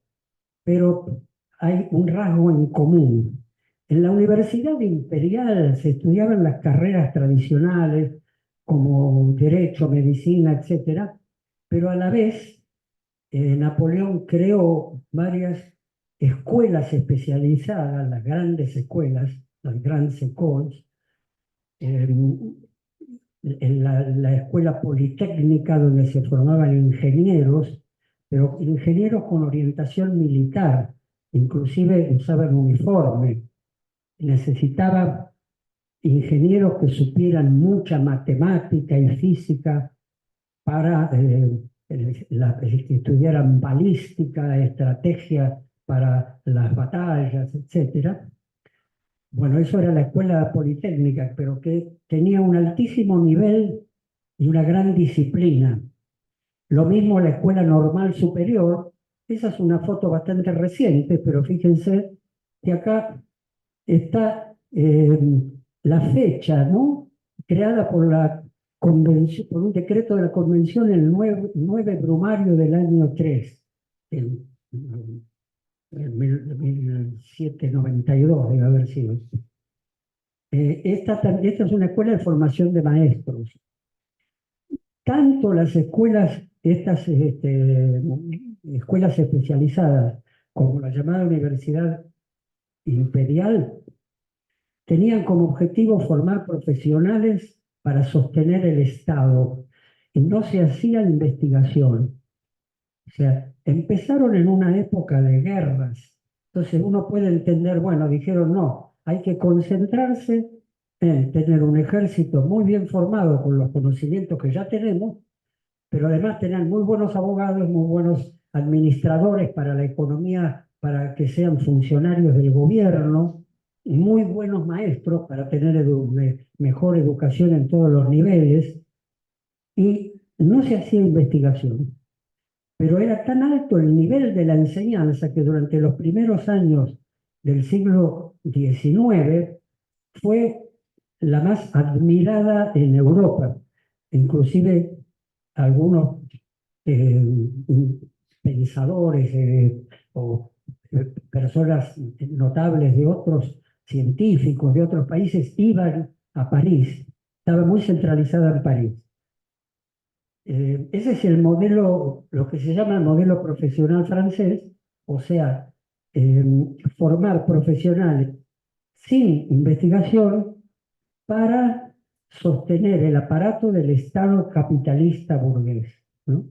pero hay un rasgo en común. En la Universidad Imperial se estudiaban las carreras tradicionales, como derecho, medicina, etcétera, pero a la vez Napoleón creó varias escuelas especializadas, las grandes escuelas, las grandes écoles, en la escuela politécnica donde se formaban ingenieros, pero ingenieros con orientación militar, inclusive usaban uniforme, necesitaba ingenieros que supieran mucha matemática y física para que estudiaran balística, estrategia para las batallas, etc. Bueno, eso era la escuela politécnica, pero que tenía un altísimo nivel y una gran disciplina. Lo mismo la escuela normal superior. Esa es una foto bastante reciente, pero fíjense que acá está la fecha, ¿no? Creada por la convención, por un decreto de la convención el 9 brumario del año 3, el 1792 debe haber sido. Esta es una escuela de formación de maestros. Tanto las escuelas, estas escuelas especializadas, como la llamada Universidad Imperial, tenían como objetivo formar profesionales para sostener el Estado y no se hacía investigación. O sea, empezaron en una época de guerras. Entonces uno puede entender, bueno, dijeron no, hay que concentrarse en tener un ejército muy bien formado con los conocimientos que ya tenemos, pero además tener muy buenos abogados, muy buenos administradores para la economía, para que sean funcionarios del gobierno, muy buenos maestros para tener mejor educación en todos los niveles, y no se hacía investigación. Pero era tan alto el nivel de la enseñanza que durante los primeros años del siglo XIX fue la más admirada en Europa. Inclusive algunos pensadores o personas notables de otros científicos de otros países iban a París. Estaba muy centralizada en París. Ese es el modelo, lo que se llama el modelo profesional francés, o sea, formar profesionales sin investigación para sostener el aparato del Estado capitalista burgués, ¿no?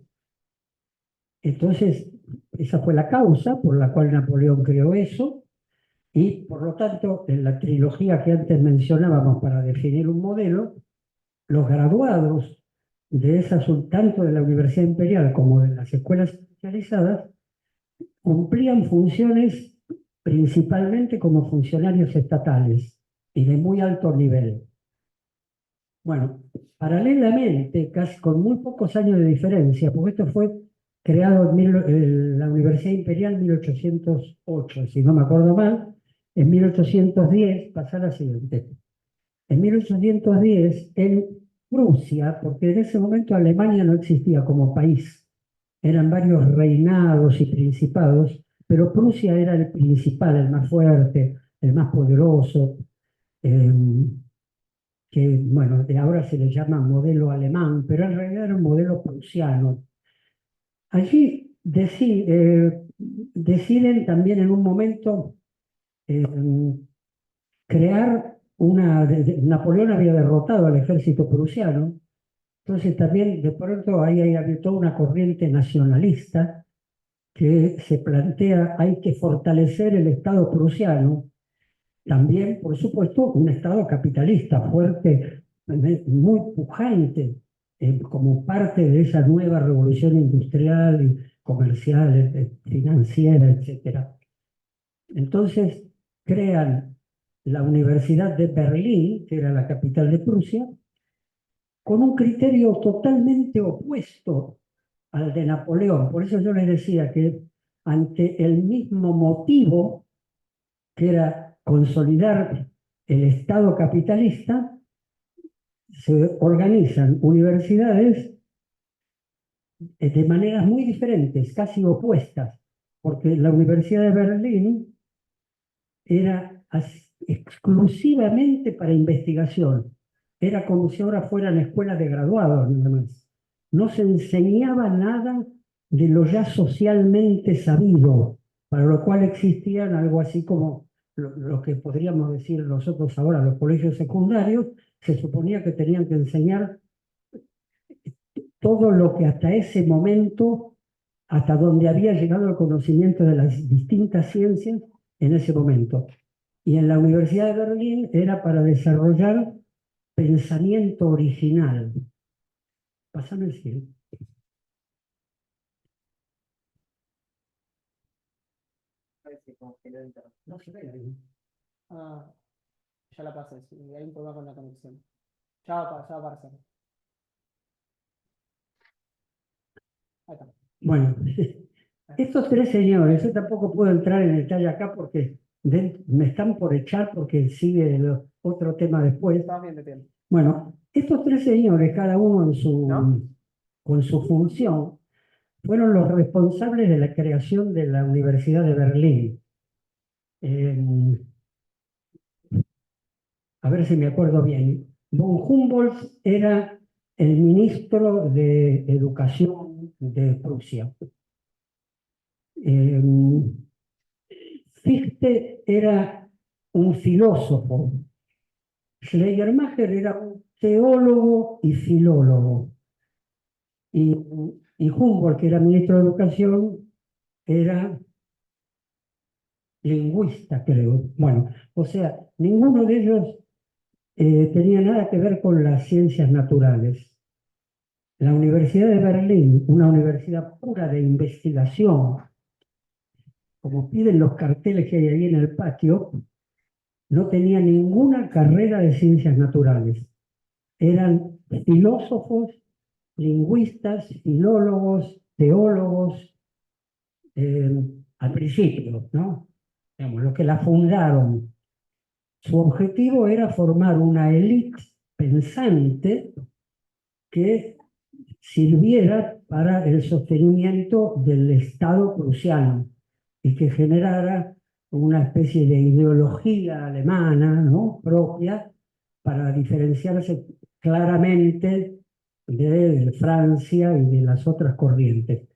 Entonces, esa fue la causa por la cual Napoleón creó eso, y por lo tanto, en la trilogía que antes mencionábamos para definir un modelo, los graduados de esas, tanto de la Universidad Imperial como de las escuelas especializadas, cumplían funciones principalmente como funcionarios estatales y de muy alto nivel. Bueno, paralelamente, casi con muy pocos años de diferencia, porque esto fue creado en la Universidad Imperial en 1808, si no me acuerdo mal, en 1810 pasa la siguiente. En 1810, en Prusia, porque en ese momento Alemania no existía como país, eran varios reinados y principados, pero Prusia era el principal, el más fuerte, el más poderoso, que bueno, de ahora se le llama modelo alemán, pero en realidad era un modelo prusiano. Allí deciden también en un momento crear Napoleón había derrotado al ejército prusiano, entonces también de pronto ahí hay toda una corriente nacionalista que se plantea, hay que fortalecer el Estado prusiano, también, por supuesto, un Estado capitalista fuerte, muy pujante, como parte de esa nueva revolución industrial, y comercial, financiera, etc. Entonces crean la Universidad de Berlín, que era la capital de Prusia, con un criterio totalmente opuesto al de Napoleón. Por eso yo les decía que ante el mismo motivo, que era consolidar el Estado capitalista, se organizan universidades de maneras muy diferentes, casi opuestas, porque la Universidad de Berlín era exclusivamente para investigación. Era como si ahora fueran escuelas de graduados, nada más. No se enseñaba nada de lo ya socialmente sabido, para lo cual existían algo así como lo que podríamos decir nosotros ahora, los colegios secundarios. Se suponía que tenían que enseñar todo lo que hasta ese momento, hasta donde había llegado el conocimiento de las distintas ciencias en ese momento. Y en la Universidad de Berlín era para desarrollar pensamiento original. Pásame el cielo. Parece como que no entra. No se ve ahí. Ah, ya la pasé, sí, hay un problema con la conexión. Ya va a aparecer. Ahí está. Bueno, estos tres señores, yo tampoco puedo entrar en detalle acá porque me están por echar porque sigue otro tema después. Estamos bien de tiempo. Bueno, estos tres señores, cada uno ¿No? con su función, fueron los responsables de la creación de la Universidad de Berlín. A ver si me acuerdo bien. Von Humboldt era el ministro de Educación de Prusia. Fichte era un filósofo. Schleiermacher era un teólogo y filólogo. Y Humboldt, que era ministro de Educación, era lingüista, creo. Bueno, o sea, ninguno de ellos tenía nada que ver con las ciencias naturales. La Universidad de Berlín, una universidad pura de investigación, como piden los carteles que hay ahí en el patio, no tenía ninguna carrera de ciencias naturales. Eran filósofos, lingüistas, filólogos, teólogos, al principio, ¿no? Digamos, los que la fundaron. Su objetivo era formar una élite pensante que sirviera para el sostenimiento del Estado prusiano y que generara una especie de ideología alemana, ¿no?, propia, para diferenciarse claramente de Francia y de las otras corrientes.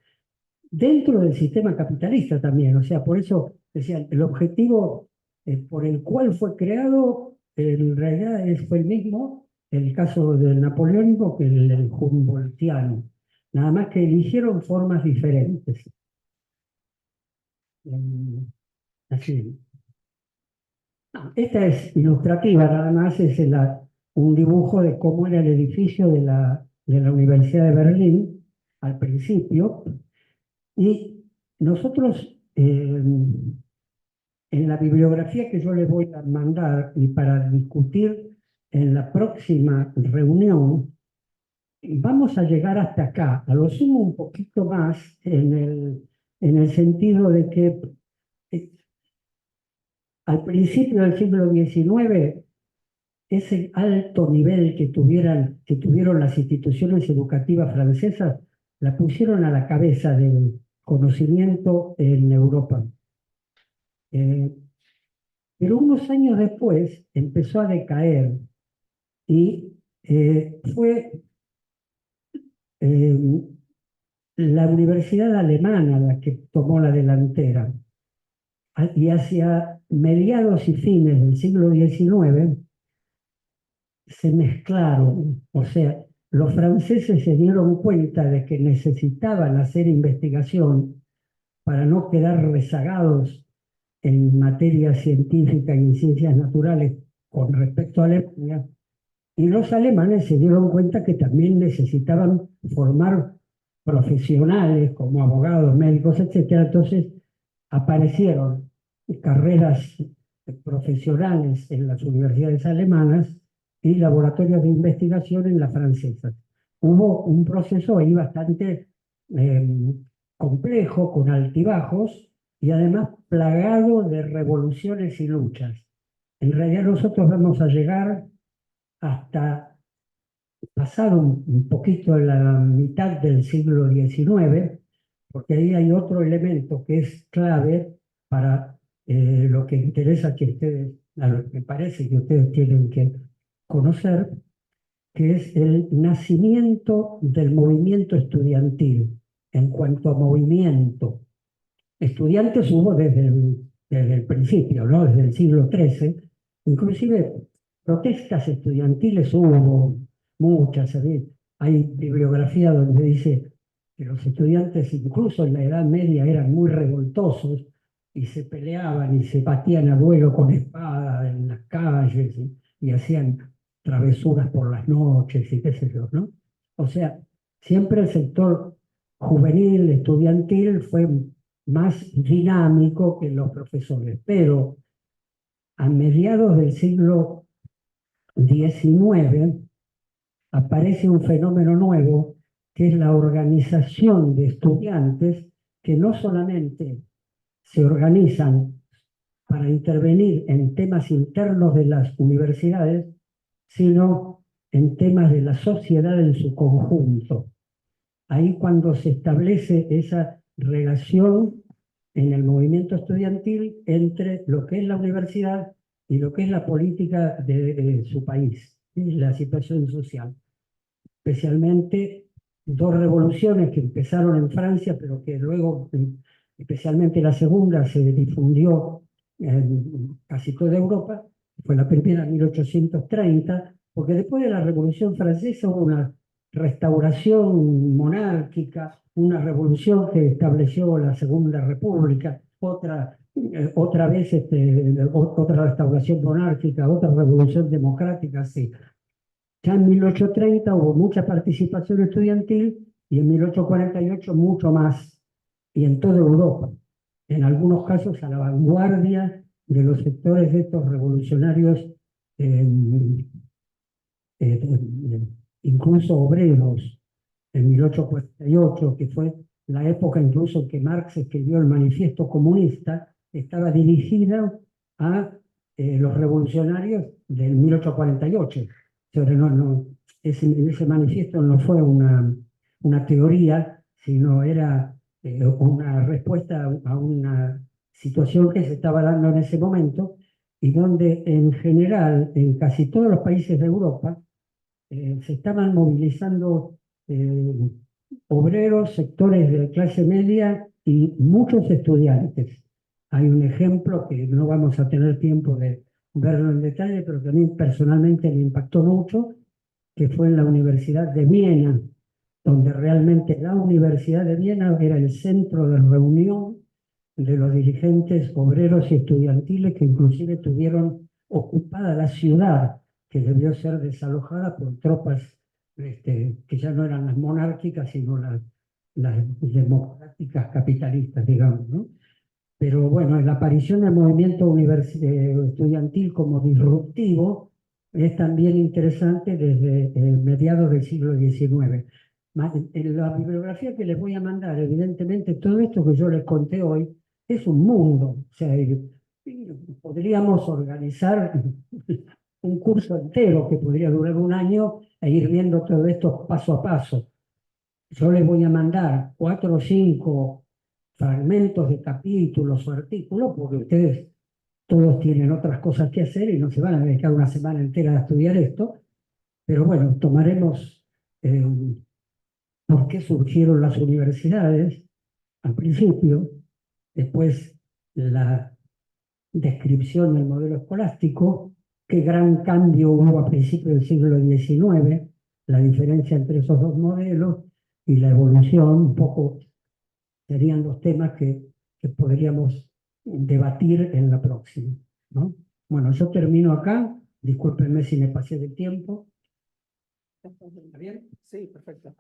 Dentro del sistema capitalista también, o sea, por eso decían, el objetivo por el cual fue creado, en realidad fue el mismo, el caso del napoleónico, que el humboldtiano, nada más que eligieron formas diferentes. Así. No, esta es ilustrativa, nada más es un dibujo de cómo era el edificio de la Universidad de Berlín al principio. Y nosotros, en la bibliografía que yo les voy a mandar y para discutir en la próxima reunión, vamos a llegar hasta acá, a lo sumo un poquito más en el sentido de que al principio del siglo XIX, ese alto nivel que tuvieron las instituciones educativas francesas, la pusieron a la cabeza del conocimiento en Europa. pero unos años después empezó a decaer y fue eh, la universidad alemana la que tomó la delantera. Y hacia mediados y fines del siglo XIX se mezclaron, o sea, los franceses se dieron cuenta de que necesitaban hacer investigación para no quedar rezagados en materia científica y en ciencias naturales con respecto a Alemania, y los alemanes se dieron cuenta que también necesitaban formar profesionales como abogados, médicos, etcétera. Entonces aparecieron carreras profesionales en las universidades alemanas y laboratorios de investigación en las francesas. Hubo un proceso ahí bastante complejo, con altibajos y además plagado de revoluciones y luchas. En realidad nosotros vamos a llegar hasta pasado un poquito la mitad del siglo XIX, porque ahí hay otro elemento que es clave para lo que interesa que ustedes, a lo que me parece que ustedes tienen que conocer, que es el nacimiento del movimiento estudiantil. En cuanto a movimiento, estudiantes hubo desde el principio, ¿no? Desde el siglo XIII, inclusive protestas estudiantiles hubo muchas. Hay bibliografía donde dice que los estudiantes, incluso en la Edad Media, eran muy revoltosos y se peleaban y se batían a duelo con espada en las calles y hacían travesuras por las noches y qué sé yo, ¿no? O sea, siempre el sector juvenil, estudiantil, fue más dinámico que los profesores, pero a mediados del siglo XIX aparece un fenómeno nuevo, que es la organización de estudiantes que no solamente se organizan para intervenir en temas internos de las universidades, sino en temas de la sociedad en su conjunto. Ahí cuando se establece esa relación en el movimiento estudiantil entre lo que es la universidad y lo que es la política de su país, la situación social. Especialmente dos revoluciones que empezaron en Francia, pero que luego, especialmente la segunda, se difundió en casi toda Europa. Fue la primera en 1830, porque después de la Revolución Francesa hubo una restauración monárquica, una revolución que estableció la Segunda República, otra vez otra restauración monárquica, otra revolución democrática, sí. Ya en 1830 hubo mucha participación estudiantil y en 1848 mucho más, y en toda Europa, en algunos casos a la vanguardia de los sectores de estos revolucionarios, eh, incluso obreros, en 1848, que fue la época incluso en que Marx escribió el Manifiesto Comunista, estaba dirigida a los revolucionarios del 1848. Ese manifiesto no fue una teoría, sino era una respuesta a una situación que se estaba dando en ese momento y donde en general, en casi todos los países de Europa, se estaban movilizando obreros, sectores de clase media y muchos estudiantes. Hay un ejemplo que no vamos a tener tiempo de verlo en detalle, pero que a mí personalmente me impactó mucho, que fue en la Universidad de Viena, donde realmente la Universidad de Viena era el centro de reunión de los dirigentes obreros y estudiantiles, que inclusive tuvieron ocupada la ciudad, que debió ser desalojada por tropas que ya no eran las monárquicas, sino las democráticas capitalistas, digamos, ¿no? Pero bueno, la aparición del movimiento estudiantil como disruptivo es también interesante desde mediados del siglo XIX. En la bibliografía que les voy a mandar, evidentemente, todo esto que yo les conté hoy es un mundo. O sea, podríamos organizar un curso entero que podría durar un año e ir viendo todo esto paso a paso. Yo les voy a mandar 4 o 5 fragmentos de capítulos o artículos, porque ustedes todos tienen otras cosas que hacer y no se van a dedicar una semana entera a estudiar esto, pero bueno, tomaremos por qué surgieron las universidades al principio, después la descripción del modelo escolástico, qué gran cambio hubo a principios del siglo XIX, la diferencia entre esos dos modelos y la evolución, un poco serían los temas que podríamos debatir en la próxima, ¿no? Bueno, yo termino acá, discúlpenme si me pasé del tiempo. ¿Está bien? Sí, perfecto.